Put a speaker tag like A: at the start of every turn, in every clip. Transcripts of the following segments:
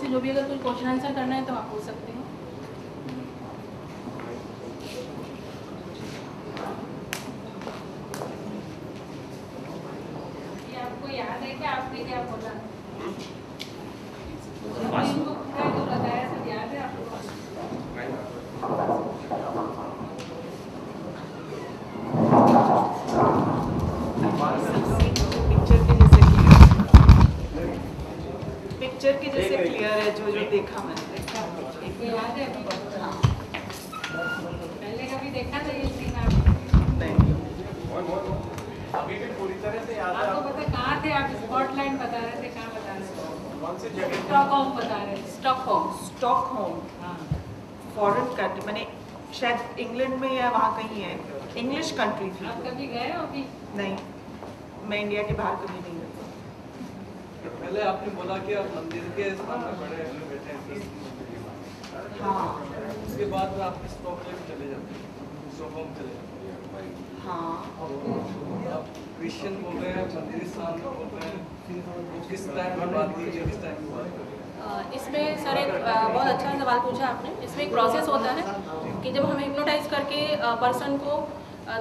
A: आपसे जो भी अगर कोई क्वेश्चन आंसर करना है तो आप पूछ सकते हैं। ये आपको याद है कि आपने क्या बोला? इनको पूरा जो बताया सब याद है आपको?
B: पिक्चर के जैसे क्लियर है जो देखा मैंने।
A: याद है आपको? पहले कभी देखा था ये सीन आपने?
B: नहीं,
C: अभी भी पूरी तरह से याद है
A: आपको
C: आपको?
A: पता कहाँ थे आप? स्कॉटलैंड बता रहे थे, कहाँ बता रहे थे?
C: कौन सी जगह?
A: स्टॉकहोम बता रहे थे। स्टॉकहोम।
B: स्टॉकहोम
A: हाँ।
B: फॉरेन कंट्री, मैंने शायद इंग्लैंड में या वहाँ कहीं है, इंग्लिश कंट्री थी।
A: आप कभी गए हो अभी?
B: नहीं, मैं इंडिया के बाहर कभी नहीं गई।
C: पहले आपने बोला कि आप मंदिर के सामने बैठे हैं,
B: हाँ
C: उसके बाद में आप स्टॉकहोम चले जाते हैं, स्टॉकहोम चले जाते हैं।
B: हाँ,
C: आप क्रिश्चियन बोल रहे हैं, मंदिर के सामने बोल रहे हैं, वो किस टाइम में बात कीजिए, किस टाइम में बात करें?
A: इसमें सर एक बहुत अच्छा सवाल पूछा आपने। इसमें एक प्रोसेस होता है कि जब हम हिप्नोटाइज करके पर्सन को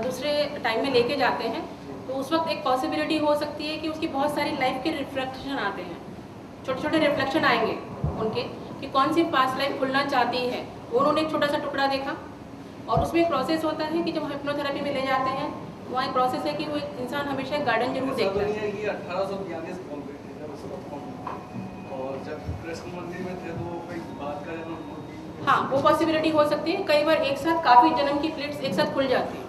A: दूसरे टाइम में लेके जाते हैं तो उस वक्त एक पॉसिबिलिटी हो सकती है कि उसकी बहुत सारी लाइफ के रिफ्लेक्शन आते हैं, छोटे छोटे रिफ्लेक्शन आएंगे उनके कि कौन सी पास्ट लाइफ खुलना चाहती है। वो उन्होंने एक छोटा सा टुकड़ा देखा और उसमें एक प्रोसेस होता है कि जब हम हिप्नोथेरेपी में ले जाते हैं वहाँ एक प्रोसेस है कि वो एक इंसान हमेशा एक गार्डन जरूर
C: ऐसा
A: देखता
C: तो नहीं
A: है।
C: है कि 1842 कौन पे थे जब स्टॉकहोम में, और जब कृष्ण मंदिर में थे तो वो कोई बात का जन्म।
A: हाँ, वो पॉसिबिलिटी हो सकती है। कई बार एक साथ काफ़ी जन्म की प्लेट्स एक साथ खुल जाती है,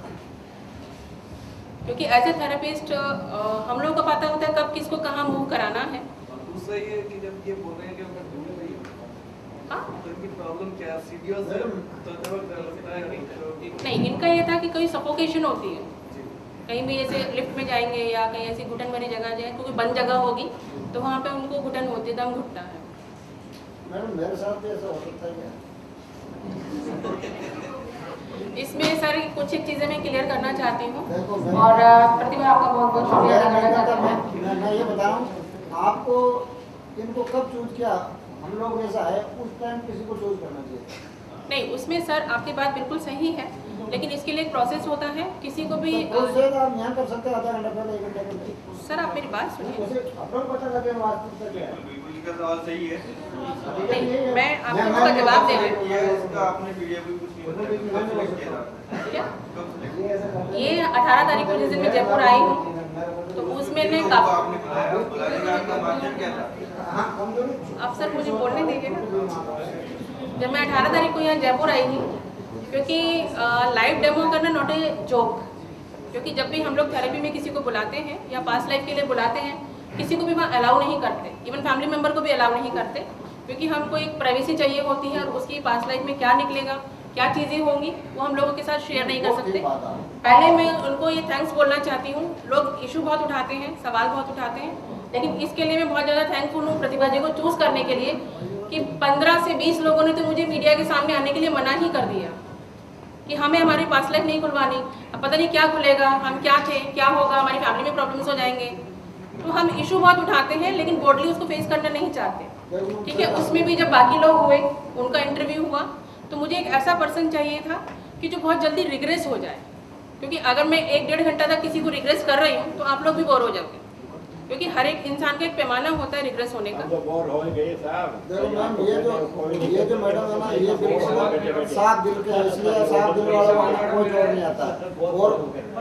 A: क्योंकि एज ए थेरेपिस्ट हम लोगों को पता होता है कब किसको कहाँ मूव कराना है।
C: और दूसरा ये कि जब ये बोल रहे हैं कि अगर ढूंढ रही हो
A: हाँ
C: तो इनकी प्रॉब्लम क्या है? सीढ़ियों से तो जब लगता है कि
A: नहीं, इनका ये था कि कोई सफोकेशन होती है, कहीं भी जैसे लिफ्ट में जाएंगे या कहीं ऐसी घुटन भरी जगह जाए, क्योंकि बंद जगह होगी तो वहाँ पे उनको घुटन होती है, दम घुटता है।
D: मैडम मेरे साथ भी ऐसा हो सकता है क्या?
A: इसमें सर कुछ एक चीज़ें मैं क्लियर करना चाहती हूँ
D: देखो,
A: और प्रतिभा आपका बहुत बहुत शुक्रिया अदा करना चाहती हूँ।
D: मैं ये बता रहा हूँ, आपको इनको कब चूज किया? हम लोग ऐसा है उस टाइम किसी को चूज करना चाहिए।
A: नहीं, उसमें सर आपकी बात बिल्कुल सही है, लेकिन इसके लिए एक प्रोसेस होता है। किसी को भी
D: तो उससे आप यहाँ कर सकते हैं आधा घंटा पहले, 1 घंटा पहले।
A: सर आप मेरी बात सुनिए।
D: उसे अपना पता लगे वास्तविकता क्या है।
E: बिल्कुल का सवाल सही है।
A: नहीं, मैं आपको उसका जवाब दे रही हूँ।
E: ये इसका आपने पीडीएफ भी कुछ नहीं बताया, कब select किया था?
A: क्या?
E: कब select किया था?
A: ये 18 तारीख को जिस दिन मैं जयपुर आई हूँ तो उसमें ने
E: तो आपने बुलाया, बुलाने का आपका माध्यम क्या था?
A: अब सर मुझे बोलने दीजिए ना। जब मैं 18 तारीख को यहाँ जयपुर आई थी, क्योंकि लाइव डेमो करना नॉट ए जोक, क्योंकि जब भी हम लोग थेरेपी में किसी को बुलाते हैं या पास्ट लाइफ के लिए बुलाते हैं, किसी को भी वहाँ अलाउ नहीं करते, इवन फैमिली मेम्बर को भी अलाउ नहीं करते, क्योंकि हमको एक प्राइवेसी चाहिए होती है और उसकी पास्ट लाइफ में क्या निकलेगा, क्या चीज़ें होंगी, वो हम लोगों के साथ शेयर नहीं कर सकते। पहले मैं उनको ये थैंक्स बोलना चाहती हूँ। लोग इशू बहुत उठाते हैं, सवाल बहुत उठाते हैं, लेकिन इसके लिए मैं बहुत ज़्यादा थैंकफुल हूँ प्रतिभा जी को चूज़ करने के लिए कि 15 से 20 लोगों ने तो मुझे मीडिया के सामने आने के लिए मना ही कर दिया कि हमें हमारी पास्ट लाइफ नहीं खुलवानी, अब पता नहीं क्या खुलेगा, हम क्या थे, क्या होगा, हमारी फैमिली में प्रॉब्लम्स हो जाएंगे। तो हम इशू बहुत उठाते हैं लेकिन बोल्डली उसको फेस करना नहीं चाहते। ठीक है, उसमें भी जब बाकी लोग हुए, उनका इंटरव्यू हुआ, तो मुझे एक ऐसा पर्सन चाहिए था कि जो बहुत जल्दी रिग्रेस हो जाए, क्योंकि अगर मैं 1-1.5 घंटा तक किसी को रिग्रेस कर रही हूँ तो आप लोग भी बोर हो जाओगे, क्योंकि हर एक इंसान का एक पैमाना होता है रिग्रेस होने का।
D: बोर हो गए साहब। देखो मैम, ये जो मैडम है ना, ये बिल्कुल साफ दिल के, इसलिए साफ दिल वाला वाला कोई जोड़ नहीं आता। और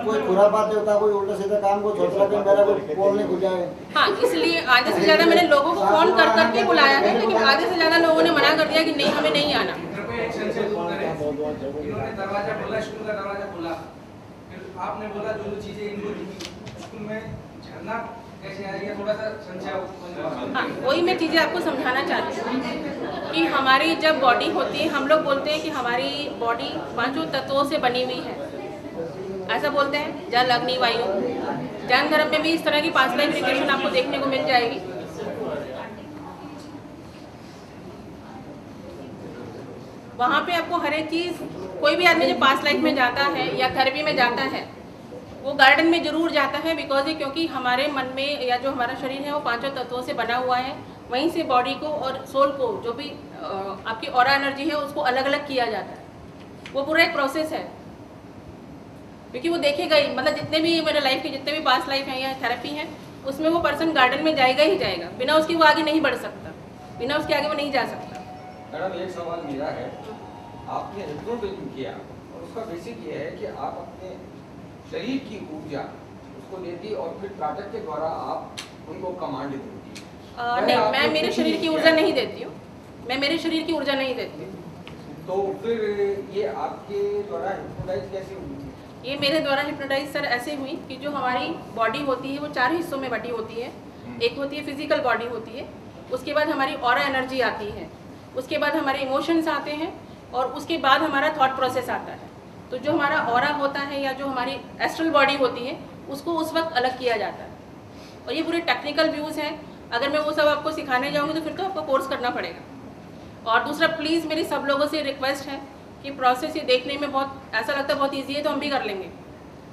D: कोई खुरापात होता है, कोई उल्टा सीधा काम को छोटा के मेरा कोई बोलने खुल जाए।
A: हाँ, इसलिए आधे से ज़्यादा मैंने लोगों को फ़ोन कर करके बुलाया है, लेकिन आधे से ज़्यादा लोगों ने मना कर दिया कि नहीं, हमें नहीं आना।
F: इन्होंने दरवाजा खोला, स्कूल का दरवाजा खोला, फिर आपने बोला जो जो चीजें इनको दिखी स्कूल में झरना कैसे आ रही है, थोड़ा सा समझाओ।
A: हाँ, वही मैं चीज़ें आपको समझाना चाहती हूँ कि हमारी जब बॉडी होती है, हम लोग बोलते हैं कि हमारी बॉडी 5 तत्वों से बनी हुई है, ऐसा बोलते हैं, जल अग्नि वायु। जैन धर्म में भी इस तरह की 5 लाइफ रिग्रेशन आपको देखने को मिल जाएगी। वहाँ पे आपको हर एक चीज़, कोई भी आदमी जो पास्ट लाइफ में जाता है या थेरेपी में जाता है वो गार्डन में जरूर जाता है, बिकॉज क्योंकि हमारे मन में या जो हमारा शरीर है वो 5 तत्वों से बना हुआ है। वहीं से बॉडी को और सोल को, जो भी आपकी ऑरा एनर्जी है, उसको अलग अलग किया जाता है। वो पूरा एक प्रोसेस है, क्योंकि वो देखेगा ही, मतलब जितने भी मेरे लाइफ के जितने भी पास्ट लाइफ हैं या थेरेपी है, उसमें वो पर्सन गार्डन में जाएगा ही जाएगा, बिना उसके वो आगे नहीं बढ़ सकता, बिना उसके आगे वो नहीं जा सकता।
G: मैडम एक सवाल मेरा है, आपने हिप्नोटिज्म किया और उसका बेसिक ये है कि आप अपने शरीर की ऊर्जा उसको देती और फिर त्राटक के द्वारा आप उनको कमांड देती।
A: नहीं, मैं मेरे शरीर की ऊर्जा नहीं देती हूँ, मैं मेरे शरीर की ऊर्जा नहीं देती हूँ।
G: तो फिर ये आपके द्वारा हिप्नोटाइज कैसे हुई?
A: ये मेरे द्वारा हिप्नोटाइज सर ऐसे हुई कि जो हमारी बॉडी होती है वो 4 हिस्सों में बटी होती है। एक होती है फिजिकल बॉडी होती है, उसके बाद हमारी ऑरा एनर्जी आती है, उसके बाद हमारे इमोशंस आते हैं, और उसके बाद हमारा थॉट प्रोसेस आता है। तो जो हमारा ऑरा होता है या जो हमारी एस्ट्रल बॉडी होती है, उसको उस वक्त अलग किया जाता है। और ये पूरे टेक्निकल व्यूज़ हैं, अगर मैं वो सब आपको सिखाने जाऊँगी तो फिर तो आपको कोर्स करना पड़ेगा। और दूसरा, प्लीज़ मेरी सब लोगों से रिक्वेस्ट है कि प्रोसेस ये देखने में बहुत ऐसा लगता है बहुत ईजी है तो हम भी कर लेंगे,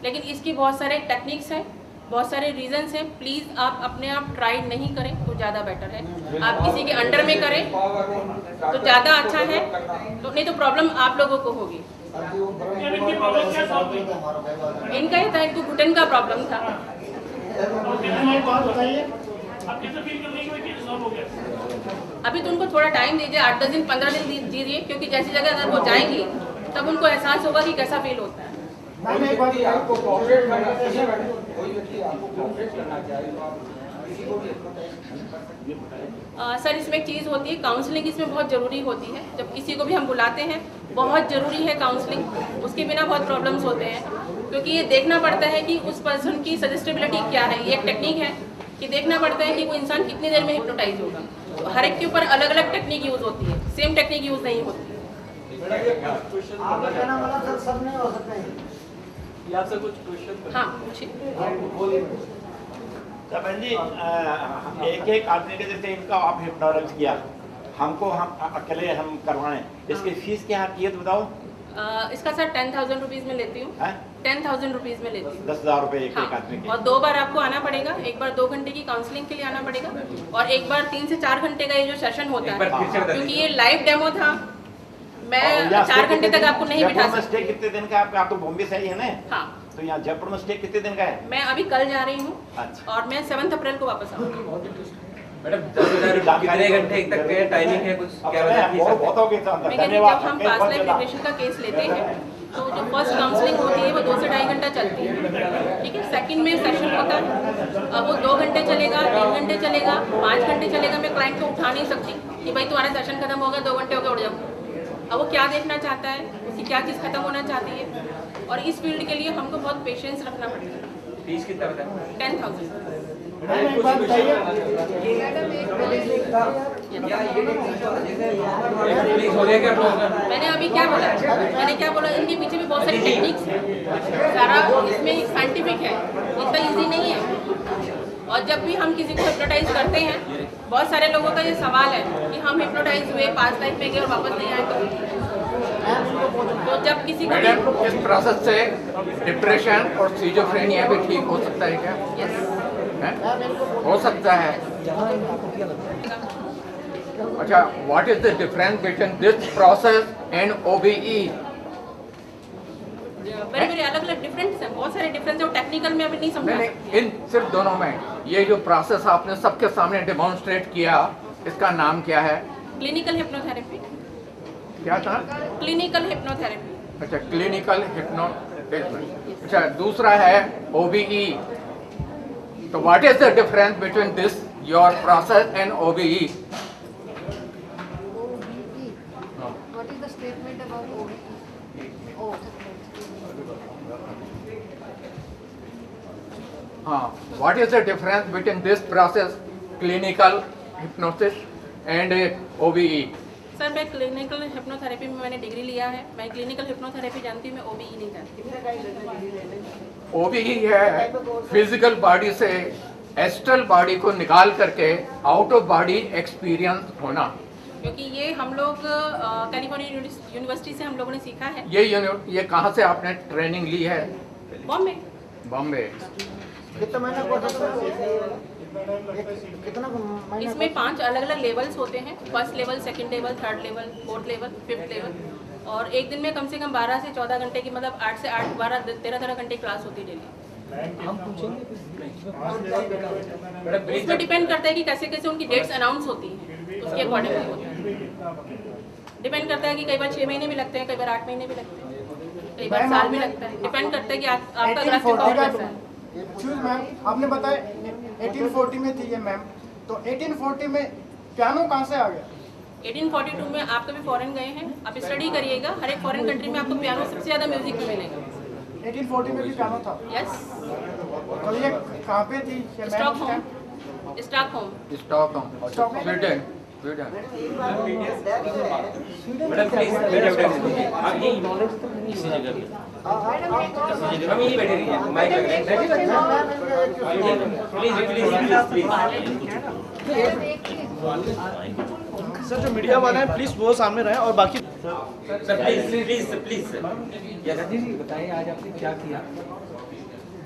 A: लेकिन इसकी बहुत सारे टेक्निक्स हैं, बहुत सारे रीजंस हैं। प्लीज़ आप अपने आप ट्राई नहीं करें तो ज़्यादा बेटर है। आप किसी के अंडर में करें तो ज़्यादा अच्छा है, तो नहीं तो प्रॉब्लम आप लोगों को होगी। इनका ही था, इनको घुटन का प्रॉब्लम था। अभी तो उनको थोड़ा टाइम दीजिए, 8-10 दिन 15 दिन दीजिए, क्योंकि जैसी जगह अगर वो जाएंगी तब उनको एहसास होगा कि कैसा फील होता है।
G: कोई व्यक्ति आपको कोऑपरेट करना चाहिए मैडम, कोई व्यक्ति आपको कोऑपरेट करना चाहिए तो आप किसी को भी
A: सर इसमें एक चीज़ होती है, काउंसलिंग इसमें बहुत ज़रूरी होती है। जब किसी को भी हम बुलाते हैं, बहुत ज़रूरी है काउंसलिंग, उसके बिना बहुत प्रॉब्लम्स होते हैं, क्योंकि ये देखना पड़ता है कि उस पर्सन की सजेस्टेबिलिटी क्या है। ये एक टेक्निक है कि देखना पड़ता है कि वो इंसान कितनी देर में हिप्नोटाइज होगा। तो हर एक के ऊपर अलग अलग टेक्निक यूज़ होती है, सेम टेक्निक यूज़ नहीं होती है।
D: आपका कहना मतलब सर सब नहीं हो सकते हैं?
C: ये आपसे कुछ क्वेश्चन
A: हाँ पूछिए।
H: बहन जी, एक आदमी के जैसे इनका आप हिप्नोटाइज किया, हमको हम अकेले हम करवाएं, इसकी फीस क्या है ये तो बताओ।
A: इसका सर 10,000 रुपीज़ में लेती हूँ। 10,000 रुपीज़ में लेती हूँ।
H: 10,000 रुपये एक
A: हाँ,
H: आदमी के।
A: और 2 बार आपको आना पड़ेगा, एक बार 2 घंटे की काउंसलिंग के लिए आना पड़ेगा, और एक बार 3 से 4 घंटे का ये जो सेशन होता है, क्योंकि ये लाइव डेमो था, मैं 4 घंटे तक आपको नहीं बिठा सकती।
H: स्टे कितने दिन का आप तो बॉम्बे से ही है ना?
A: हाँ,
H: तो यहाँ जयपुर में स्टे कितने दिन का है?
A: मैं अभी कल जा रही हूँ
H: अच्छा।
A: और मैं 7 अप्रैल को वापस आऊँगी।
E: मैडम 10,000 कितने घंटे तक के टाइमिंग है, कुछ क्या बता
H: बहुत हो गया।
A: मैं कहती हूँ जब हम पास्ट लाइफ रिग्रेशन का केस लेते हैं तो जो फर्स्ट काउंसलिंग होती है वो 2 से 2.5 घंटा चलती है, ठीक है। सेकंड में सेशन होता है, अब वो 2 घंटे चलेगा, 3 घंटे चलेगा, 5 घंटे चलेगा। मैं क्लाइंट को उठा नहीं सकती कि भाई तुम्हारा सेशन खत्म होगा, 2 घंटे हो गए, उठ जाओ। अब वो क्या देखना चाहता है, उसकी क्या चीज़ खत्म होना चाहती है, और इस फील्ड के लिए हमको बहुत पेशेंस रखना पड़ता है।
E: फीस कितना बताया?
A: 10,000। मैंने अभी क्या बोला, इनके पीछे भी बहुत सारी टेक्निक्स हैं, सारा इसमें साइंटिफिक है, इतना इजी नहीं है। और जब भी हम किसी को हिप्नोटाइज करते हैं, बहुत सारे लोगों का ये सवाल है कि हम हिप्नोटाइज हुए, पास्ट लाइफ में गए और वापस नहीं आए, तो जब किसी को
I: मैडम इस प्रोसेस से डिप्रेशन और सीजोफ्रेनिया भी ठीक हो सकता है क्या?
A: यस
I: हो सकता है। अच्छा, what is the difference between this process and OBE?
A: Very very अलग अलग डिफरेंस है, बहुत सारे डिफरेंस है, वो टेक्निकल में अभी नहीं समझा सकती।
I: इन सिर्फ दोनों में ये जो प्रोसेस आपने सबके सामने डेमोन्स्ट्रेट किया, इसका नाम क्या है?
A: Clinical hypnotherapy.
I: क्या था?
A: Clinical hypnotherapy.
I: अच्छा, क्लिनिकल हिप्नोथेरेपी। अच्छा, दूसरा है OBE। तो what is the difference between this your process and OBE?
J: What is the statement about OBE? Oh,
I: what is the difference between this process, clinical hypnosis and OBE?
A: Sir मैं clinical hypnotherapy में मैंने degree लिया है, मैं clinical hypnotherapy जानती हूँ, मैं OBE नहीं जानती।
I: OBE है फिजिकल बॉडी से एस्ट्रल बॉडी को निकाल करके आउट ऑफ बॉडी एक्सपीरियंस होना,
A: क्योंकि ये हम लोग कैलिफोर्निया यूनिवर्सिटी से हम लोगों ने सीखा है।
I: ये कहाँ से आपने ट्रेनिंग ली है?
A: बॉम्बे।
I: बॉम्बे।
D: कितना महीना कोर्स होता है? कितना महीना?
A: इसमें 5 अलग अलग लेवल्स होते हैं, first level, second level, third level, fourth level, fifth level. और एक दिन में कम से कम 12 से 14 घंटे की, मतलब 8 से 8, 12, 13 घंटे क्लास होती है डेली।
K: हम पूछेंगे
A: उसमें डिपेंड करता है कि कैसे कैसे उनकी डेट्स अनाउंस होती हैं, उसके अकॉर्डिंगली होता है। डिपेंड करता है कि कई बार 6 महीने भी लगते हैं, कई बार 8 महीने भी लगते हैं, कई बार साल भी लगता है। डिपेंड करता है कि आपका अगला स्टेप और कैसा है।
L: एक्सक्यूज मैम, आपने बताया 1840 में थी ये मैम, तो 1840 में पियानो कहाँ से आ गया?
A: 1842 में आप कभी फॉरेन गए हैं, आप स्टडी करिएगा, हर एक फॉरेन कंट्री में आपको पियानो सबसे ज़्यादा म्यूजिक में मिलेगा।
L: 1840 में भी पियानो था?
A: यस।
L: तो ये कहाँ पे थी ये ma'am?
A: Stockholm.
I: Stockholm, Sweden, Sweden.
K: Madam please आप ये नॉलेज तो इसी जगह पे हम यही बैठे रहिए माइक
C: सर जो मीडिया वाले हैं प्लीज वो सामने रहे और बाकी
K: सर प्लीज सर
F: जी बताइए आज आपने क्या किया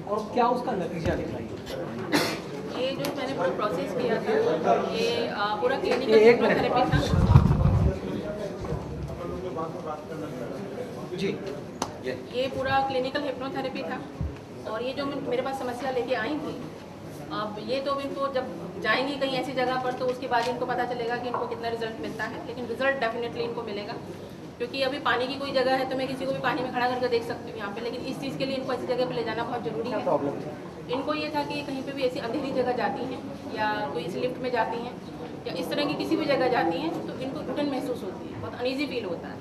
F: और क्या उसका नतीजा दिखाई?
A: ये जो मैंने पूरा प्रोसेस किया था, ये पूरा क्लिनिकल हिप्नोथेरेपी था
F: जी।
A: ये पूरा क्लिनिकल हिप्नोथेरेपी था। और ये जो मेरे पास समस्या लेके आई थी, अब ये तो इनको जब जाएंगी कहीं ऐसी जगह पर तो उसके बाद इनको पता चलेगा कि इनको कितना रिजल्ट मिलता है। लेकिन रिजल्ट डेफिनेटली इनको मिलेगा, क्योंकि अभी पानी की कोई जगह है तो मैं किसी को भी पानी में खड़ा करके देख सकती हूँ यहाँ पे, लेकिन इस चीज़ के लिए इनको ऐसी जगह पे ले जाना बहुत ज़रूरी है। इनको ये था कि कहीं पे भी ऐसी अंधेरी जगह जाती हैं या कोई इस लिफ्ट में जाती हैं या इस तरह की किसी भी जगह जाती हैं तो इनको घुटन महसूस होती है, बहुत अनईजी फील होता है।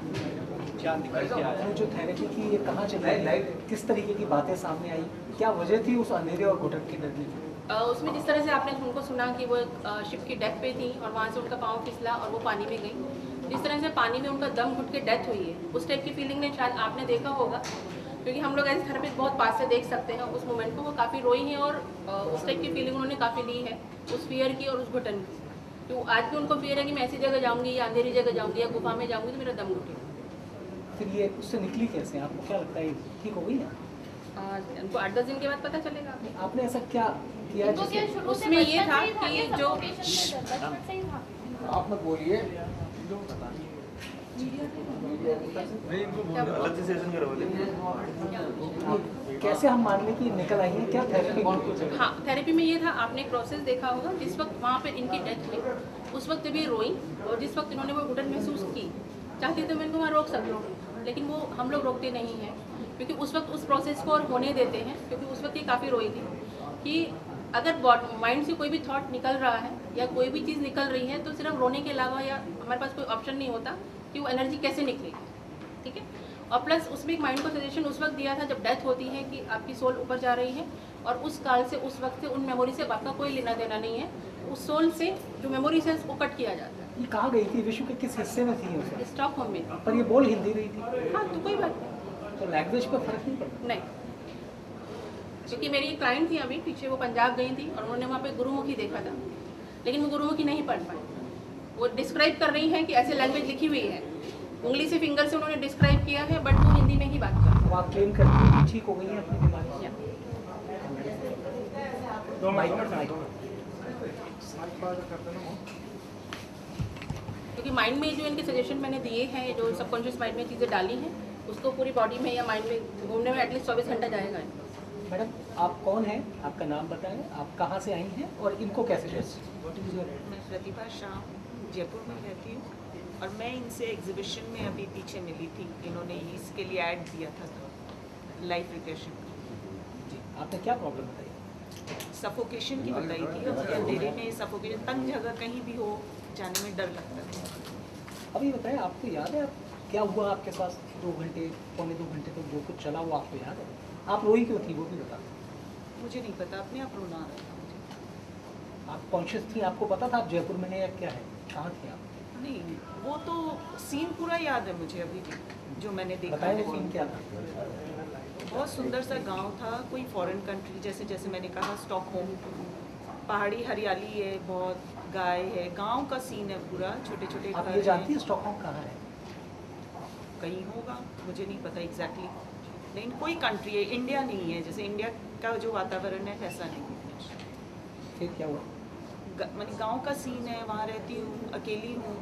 F: आपने जो थेरेपी की ये कहाँ चली, किस तरीके की बातें सामने आई, क्या वजह थी उस अंधेरे और घुटन की डरने की?
A: उसमें जिस तरह से आपने उनको सुना कि वो शिप की डेक पे थी और वहाँ से उनका पाँव फिसला और वो पानी में गई, जिस तरह से पानी में उनका दम घुट के डेथ हुई है, उस टाइप की फीलिंग ने शायद आपने देखा होगा, क्योंकि हम लोग ऐसे थेरेपिस्ट बहुत पास से देख सकते हैं उस मोमेंट को। वो काफ़ी रोई हैं और उस टाइप की फीलिंग उन्होंने काफ़ी ली है, उस फियर की और उस घुटन की। तो आज भी उनको फियर है कि मैं ऐसी जगह जाऊँगी या अंधेरी जगह जाऊँगी या गुफा में जाऊँगी तो मेरा दम घुटेगा।
F: फिर ये उससे निकली कैसे, आपको क्या लगता है ठीक हो गई ना?
A: उनको 8-10 दिन के बाद पता चलेगा।
F: आपने ऐसा क्या किया जिससे
A: उसमें ये था कि जो
G: आप मत बोलिए,
F: कैसे हम मान लें कि निकल आई है, क्या थेरेपी?
A: हाँ, थेरेपी में ये था, आपने एक प्रोसेस देखा होगा, जिस वक्त वहाँ पे इनकी डेथ हुई उस वक्त जब ये रोई और जिस वक्त इन्होंने वो घुटन महसूस की, चाहती तो मैं इनको वहाँ रोक सकती हूँ, लेकिन वो हम लोग रोकते नहीं हैं, क्योंकि उस वक्त उस प्रोसेस को और होने देते हैं। क्योंकि उस वक्त ये काफ़ी रोई थी कि अगर माइंड से कोई भी थॉट निकल रहा है या कोई भी चीज़ निकल रही है तो सिर्फ रोने के अलावा या हमारे पास कोई ऑप्शन नहीं होता कि वो एनर्जी कैसे निकलेगी। ठीक है। और प्लस उसमें एक माइंड को सजेशन उस वक्त दिया था जब डेथ होती है कि आपकी सोल ऊपर जा रही है और उस काल से, उस वक्त से, उन मेमोरी से आपका कोई लेना देना नहीं है। उस सोल से जो मेमोरीज है उसको कट किया जाता है।
F: ये कहाँ गई थी, विश्व के किस हिस्से में थी उसे?
A: स्टॉकहोम में।
F: पर ये बोल हिंदी रही थी।
A: हाँ, तो कोई बात नहीं,
F: तो लैंग्वेज पर फर्क नहीं पड़ता?
A: नहीं, क्योंकि मेरी एक क्लाइंट थी अभी पीछे, वो पंजाब गई थी और उन्होंने वहाँ पे गुरुमुखी देखा था, लेकिन वो गुरुमुखी नहीं पढ़ पाई। वो डिस्क्राइब कर रही हैं कि ऐसे लैंग्वेज लिखी हुई है, उंगली से, फिंगर से उन्होंने डिस्क्राइब किया है, बट वो हिंदी में ही बात कर रही है।
F: आप क्लेम करती हैं कि ठीक हो गई है अपनी बीमारी? क्योंकि माइंड में जो इनके सजेशन मैंने दिए हैं, जो सबकॉन्शियस माइंड में चीज़ें डाली हैं, उसको पूरी बॉडी में या माइंड में घूमने में एटलीस्ट 24 घंटा जाएगा। मैडम आप कौन हैं, आपका नाम बताएं, आप कहाँ से आई हैं और इनको कैसे जोड़े?
B: मैं प्रतिभा शाह जयपुर में रहती हूँ और मैं इनसे एग्जीबिशन में अभी पीछे मिली थी। इन्होंने इसके लिए ऐड दिया था लाइफ रिग्रेशन।
F: जी, आपने क्या प्रॉब्लम बताई?
B: सफोकेशन की बताई थी, अंधेरे में सफोकेशन, तंग जगह कहीं भी हो जाने में डर लगता है।
F: अभी बताएं, आपको याद है क्या हुआ आपके साथ? 2 घंटे, पौने 2 घंटे तक जो कुछ चला वो आपको याद है? आप रोई क्यों थी वो भी बता।
B: मुझे नहीं पता, अपने आप रोना आ रहा था मुझे।
F: आप कॉन्शियस थी, आपको पता था आप जयपुर में नहीं, या क्या है, कहाँ थी आप?
B: नहीं, वो तो सीन पूरा याद है मुझे अभी भी, जो मैंने देखा।
F: बताएं वो सीन क्या था?
B: बहुत सुंदर सा गांव था, कोई फॉरेन कंट्री, जैसे मैंने कहा स्टॉकहोम, पहाड़ी हरियाली है, बहुत गाय है, गांव का सीन है पूरा, छोटे छोटे
F: आप
B: घर
F: ये जानती है स्टॉकहोम कहाँ है?
B: कहीं होगा, मुझे नहीं पता एग्जैक्टली, लेकिन कोई कंट्री है, इंडिया नहीं है, जैसे इंडिया का जो वातावरण है वैसा नहीं है।
F: फिर क्या हुआ?
B: मैंने गांव का सीन है, वहाँ रहती हूँ, अकेली हूँ।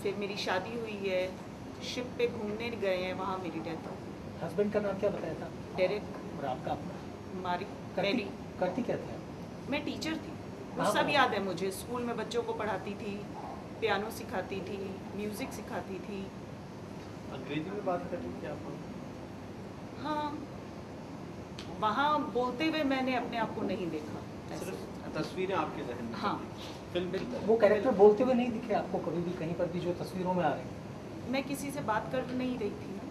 B: फिर मेरी शादी हुई है, शिप पे घूमने गए हैं, वहाँ मेरी डेथ हो गई।
F: हस्बैंड का नाम क्या बताया था?
B: डेरेक।
F: और आपका?
B: मारी।
F: करती, करती क्या थी आप?
B: मैं टीचर थी, वो सब याद है मुझे। स्कूल में बच्चों को पढ़ाती थी, पियानो सिखाती थी, म्यूज़िक सिखाती थी।
C: अंग्रेजी में बात करती थी आप?
B: हाँ, वहाँ बोलते हुए मैंने अपने आप को नहीं देखा।
C: तस्वीरें आपके जहन में?
B: हाँ,
C: फिल्म।
F: वो कैरेक्टर बोलते हुए नहीं दिखे आपको कभी भी, कहीं पर भी, जो तस्वीरों में आ रहे हैं?
B: मैं किसी से बात कर नहीं रही थी ना,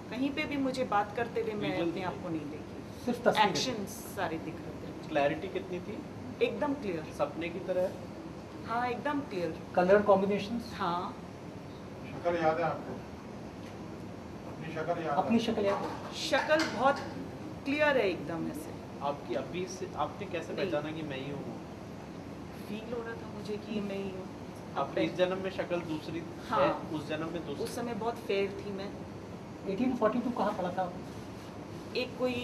B: कहीं पे भी मुझे बात करते हुए मैं अपने आप को नहीं देखी।
F: सिर्फ तस्वीरें?
B: एक्शन सारे दिख रहे थे।
C: क्लैरिटी कितनी थी?
B: एकदम क्लियर।
C: सपने की तरह?
B: हाँ, एकदम क्लियर।
F: Colour combinations?
B: हाँ।
M: शक्ल याद है आपको? अपनी शक्ल याद?
F: अपनी शक्ल याद है?
B: शक्ल बहुत क्लियर है एकदम ऐसे।
C: आपकी अभी से आपने कैसे पहचाना कि मैं ही हूँ?
B: फील हो रहा था मुझे कि मैं ही हूँ।
C: आपने इस जन्म में शक्ल दूसरी
B: हाँ,
C: है, उस जन्म में दूसरी?
B: उस समय बहुत फेयर थी मैं।
F: 1842 कहाँ पड़ा था?
B: एक कोई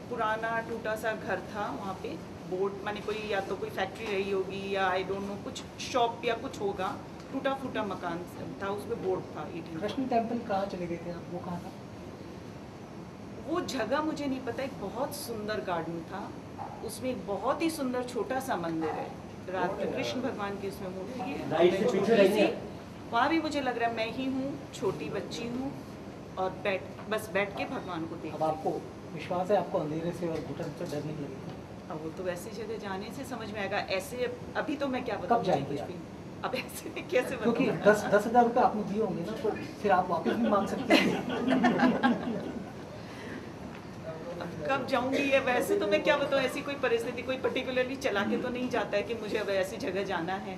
B: पुराना टूटा सा घर था वहाँ पे, बोर्ड माने कोई या तो कोई फैक्ट्री रही होगी या आई डोंट नो, कुछ शॉप या कुछ होगा, टूटा फूटा मकान था, उस पे बोर्ड था 18।
F: कृष्ण टेम्पल कहाँ चले गए थे आप? वो कहाँ था?
B: वो जगह मुझे नहीं पता। एक बहुत सुंदर गार्डन था, उसमें एक बहुत ही सुंदर छोटा सा मंदिर है, राधा कृष्ण भगवान की उसमें मूर्ति है। वहाँ भी मुझे लग रहा है मैं ही हूँ, छोटी बच्ची हूँ और बस बैठ के भगवान को देख।
F: अब आपको विश्वास है आपको अंधेरे से और घुटन से डर नहीं लगेगा?
B: अब वो तो वैसी जगह जाने से समझ में आएगा, ऐसे अभी तो मैं क्या बताऊँ।
F: कब जाएंगे आप?
B: अब ऐसे कैसे बताऊँ?
F: क्योंकि 10,000 रुपये आपने दिए होंगे ना, तो फिर आप वापस भी मांग सकते हैं।
B: कब जाऊंगी ये, वैसे तो मैं क्या बताऊँ, ऐसी कोई परिस्थिति कोई पर्टिकुलरली चला के तो नहीं जाता है कि मुझे अब ऐसी जगह जाना है,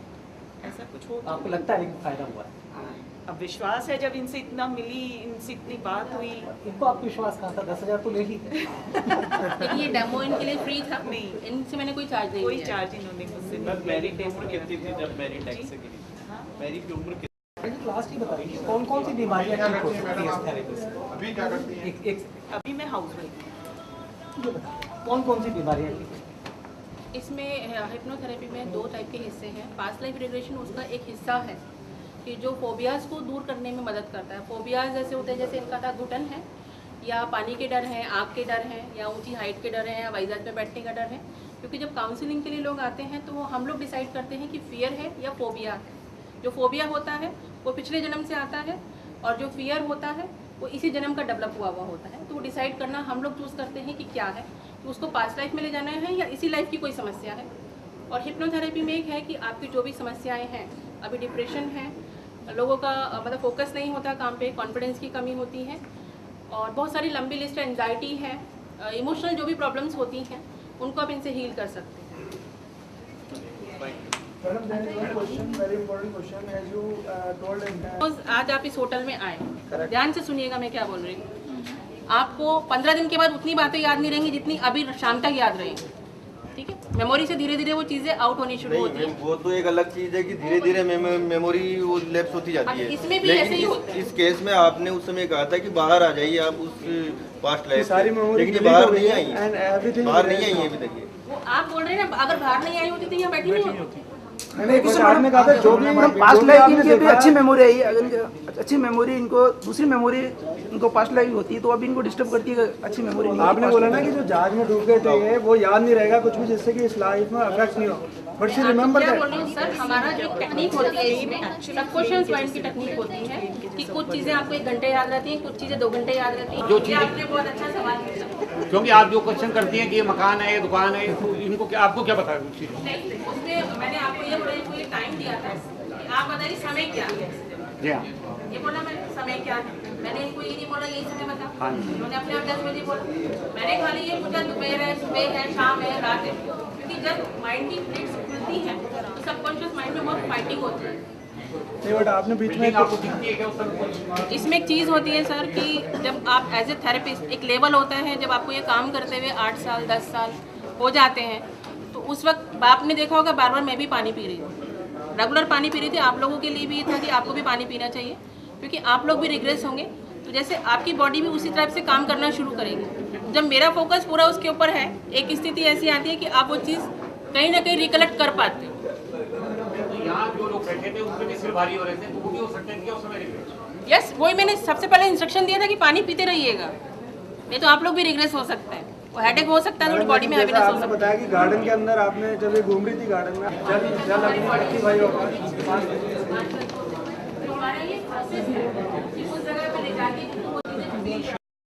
B: ऐसा कुछ हो।
F: आपको लगता है कि फायदा हुआ है?
B: अब विश्वास है, जब इनसे इतना मिली, इनसे इतनी बात हुई।
F: इनको आपको विश्वास कहाँ था? 10,000 तो ले ली।
A: लेकिन ये डेमो इनके लिए फ्री था?
B: नहीं,
A: इनसे मैंने कोई चार्ज नहीं
B: कोई
A: लिया।
B: चार्ज इन्होंने मुझसे नहीं।
C: मेरी उम्र कितनी थी जब मेरी टैक्स से गिरी? मेरी उम्र कितनी?
F: लास्ट ही बताइए, कौन कौन सी बीमारियाँ ठीक हो सकती है इस थेरेपी से?
M: अभी क्या करती हैं?
B: अभी मैं हाउस वाइफ हूँ।
F: कौन कौन सी बीमारियाँ ठीक है?
A: इसमें हिप्नोथेरेपी में 2 टाइप के हिस्से हैं। पास्ट लाइफ रिग्रेशन उसका एक हिस्सा है कि जो फोबियाज़ को दूर करने में मदद करता है। फोबियाज़ ऐसे होते हैं जैसे इनका था घुटन है, या पानी के डर हैं, आग के डर हैं, या ऊंची हाइट के डर हैं, या वाइजाज में बैठने का डर है। क्योंकि जब काउंसलिंग के लिए लोग आते हैं तो हम लोग डिसाइड करते हैं कि फियर है या फोबिया है। जो फोबिया होता है वो पिछले जन्म से आता है, और जो फियर होता है वो इसी जन्म का डेवलप हुआ होता है। तो वो डिसाइड करना हम लोग चूज़ करते हैं कि क्या है, कि उसको पास्ट लाइफ में ले जाना है या इसी लाइफ की कोई समस्या है। और हिप्नोथेरेपी में एक है कि आपकी जो भी समस्याएं हैं, अभी डिप्रेशन है, लोगों का मतलब फोकस नहीं होता काम पे, कॉन्फिडेंस की कमी होती है, और बहुत सारी लंबी लिस्ट है, एंजाइटी है, इमोशनल जो भी प्रॉब्लम्स होती हैं उनको आप इनसे हील कर सकते हैं।
L: Madam, there is one question, very important question, as you told.
A: आज आप इस होटल में आए, ध्यान से सुनिएगा मैं क्या बोल रही हूँ। आपको 15 दिन के बाद उतनी बातें याद नहीं रहेंगी जितनी अभी शाम तक याद रहेंगी, ठीक है? मेमोरी से धीरे धीरे वो चीज़ें आउट होनी शुरू होती है।
E: वो तो एक अलग चीज़ है कि धीरे धीरे मेमोरी वो लैप्स होती जाती है।
A: इसमें भी ऐसे ही होता है।
E: इस केस में आपने उस समय कहा था कि बाहर आ जाइए आप उस पास्ट लाइफ से, लेकिन ये बाहर नहीं आई, बाहर नहीं आई अभी तक।
A: वो आप बोल रहे हैं ना, अगर बाहर नहीं आई होती तो यहाँ बैठी नहीं होती।
L: मैंने कहा था जो भी
N: पास्ट लाइफ इनकी भी अच्छी मेमोरी आई, अगर अच्छी मेमोरी इनको दूसरी मेमोरी इनको पास्ट लाइफ होती है तो अभी इनको डिस्टर्ब करती है अच्छी मेमोरी नहीं।
L: आपने बोला ना कि जो जहाज में डूब गए थे वो याद नहीं रहेगा कुछ भी, जिससे कि इस लाइफ में अफेक्ट नहीं हो, बट शी रिमेंबर
A: क्या बोल रही हूँ सर, हमारा जो टेक्निक होती है इसमें सबकॉन्शियस माइंड की टेक्निक होती है कि कुछ चीज़ें आपको 1 घंटे याद रहती हैं, कुछ चीज़ें 2 घंटे याद रहती हैं।
I: जो
A: ये आपने बहुत अच्छा सवाल पूछा,
I: क्योंकि आप जो क्वेश्चन करती हैं कि ये मकान है, ये दुकान है, तो इनको क्या, आपको क्या बताया उस चीज़?
A: नहीं, उसमें मैंने आपको ये बोला, कोई टाइम दिया था कि आप बताइए समय क्या है।
I: जी हाँ,
A: ये बोला मैंने समय क्या है, मैंने इनको ये नहीं बोला यही समय बता।
I: हाँ।
A: उन्होंने अपने आप 10 बजे बोला, मैंने खाली ये पूछा दोपहर है, सुबह है, शाम है, रात है। क्योंकि जब माइंड की प्लेट्स खुलती हैं तो सबकॉन्शियस माइंड में बहुत फाइटिंग होती है।
L: नहीं बट आपने बीच में
I: आपको दिखती है क्या उस तरह?
A: इसमें एक चीज़ होती है सर कि जब आप एज ए थेरेपिस्ट, एक लेवल होता है जब आपको ये काम करते हुए 8 साल 10 साल हो जाते हैं, तो उस वक्त आपने देखा होगा बार बार मैं भी पानी पी रही हूँ, रेगुलर पानी पी रही थी। आप लोगों के लिए भी ये था कि आपको भी पानी पीना चाहिए, क्योंकि आप लोग भी रिग्रेस होंगे तो जैसे आपकी बॉडी भी उसी टाइप से काम करना शुरू करेगी। जब मेरा फोकस पूरा उसके ऊपर है, एक स्थिति ऐसी आती है कि आप वो चीज़ कहीं ना कहीं रिकलेक्ट कर पाते।
K: तो यहाँ जो लोग बैठे थे उनके भी सिर भारी हो रहे थे, तो वो भी हो सकते हैं क्या उस समय रिग्रेट?
A: यस, वही मैंने सबसे पहले इंस्ट्रक्शन दिया था कि पानी पीते रहिएगा, नहीं तो आप लोग भी रिग्रेस हो सकते हैं, वो हेडेक हो सकता है, थोड़ी बॉडी में हैवीनेस हो सकता है।
O: आपने बताया कि गार्डन के अंदर आपने जब ये घूम रही थी गार्डन में जल अग्नि भाई होगा
A: हमारा ये प्रोसेस है,